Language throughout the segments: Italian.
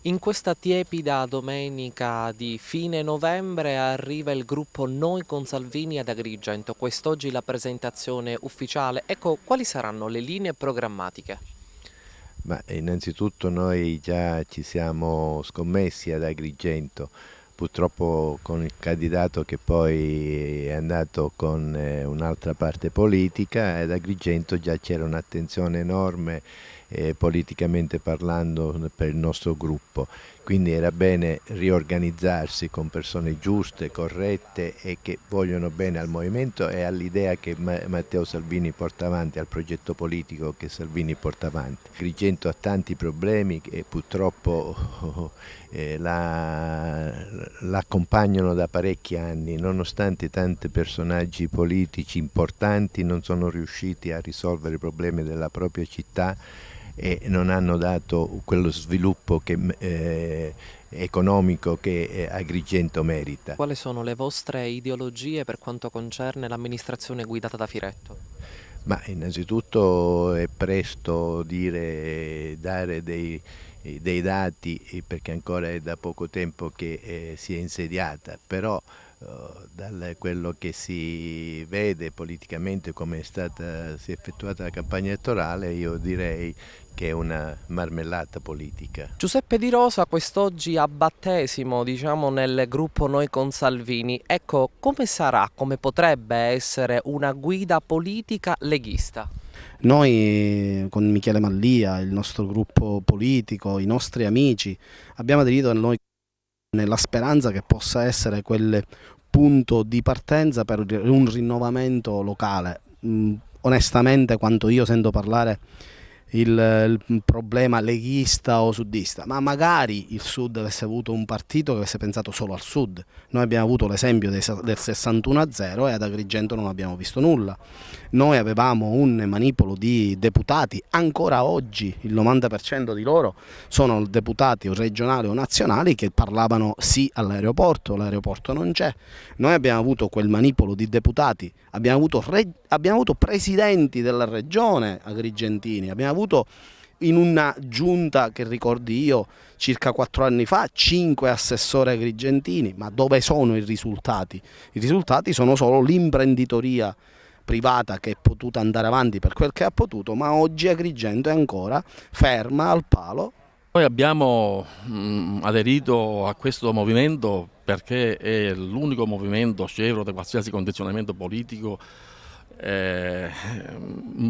In questa tiepida domenica di fine novembre arriva il gruppo Noi con Salvini ad Agrigento. Quest'oggi la presentazione ufficiale. Ecco, quali saranno le linee programmatiche? Ma innanzitutto noi già ci siamo scommessi ad Agrigento, purtroppo con il candidato che poi è andato con un'altra parte politica. Ad Agrigento già c'era un'attenzione enorme politicamente parlando per il nostro gruppo, quindi era bene riorganizzarsi con persone giuste, corrette e che vogliono bene al movimento e all'idea che Matteo Salvini porta avanti, al progetto politico che Salvini porta avanti. Agrigento ha tanti problemi e purtroppo l'accompagnano da parecchi anni, nonostante tanti personaggi politici importanti non sono riusciti a risolvere i problemi della propria città e non hanno dato quello sviluppo economico che Agrigento merita. Quali sono le vostre ideologie per quanto concerne l'amministrazione guidata da Firetto? Ma innanzitutto è presto dare dei dati perché ancora è da poco tempo che si è insediata, però da quello che si vede politicamente come si è effettuata la campagna elettorale, io direi che è una marmellata politica. Giuseppe Di Rosa quest'oggi a battesimo, nel gruppo Noi con Salvini. Ecco, come sarà, come potrebbe essere una guida politica leghista? Noi con Michele Mallia, il nostro gruppo politico, i nostri amici, abbiamo aderito a noi nella speranza che possa essere quel punto di partenza per un rinnovamento locale. Onestamente, quando io sento parlare il problema leghista o sudista, ma magari il Sud avesse avuto un partito che avesse pensato solo al Sud. Noi abbiamo avuto l'esempio del 61-0 e ad Agrigento non abbiamo visto nulla. Noi avevamo un manipolo di deputati, ancora oggi il 90% di loro sono deputati regionali o nazionali che parlavano sì all'aeroporto, l'aeroporto non c'è. Noi abbiamo avuto quel manipolo di deputati, abbiamo avuto presidenti della regione agrigentini, abbiamo avuto in una giunta che ricordi io circa 4 anni fa 5 assessori agrigentini, ma dove sono i risultati? I risultati sono solo l'imprenditoria privata che è potuta andare avanti per quel che ha potuto, ma oggi Agrigento è ancora ferma al palo. Noi abbiamo aderito a questo movimento perché è l'unico movimento scevro da qualsiasi condizionamento politico,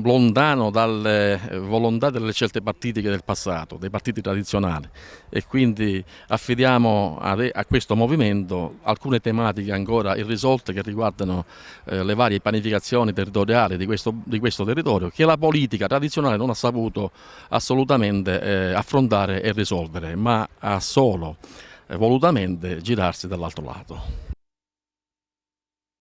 lontano dalle volontà delle scelte partitiche del passato, dei partiti tradizionali, e quindi affidiamo a questo movimento alcune tematiche ancora irrisolte che riguardano le varie pianificazioni territoriali di questo territorio, che la politica tradizionale non ha saputo assolutamente affrontare e risolvere, ma ha solo volutamente girarsi dall'altro lato.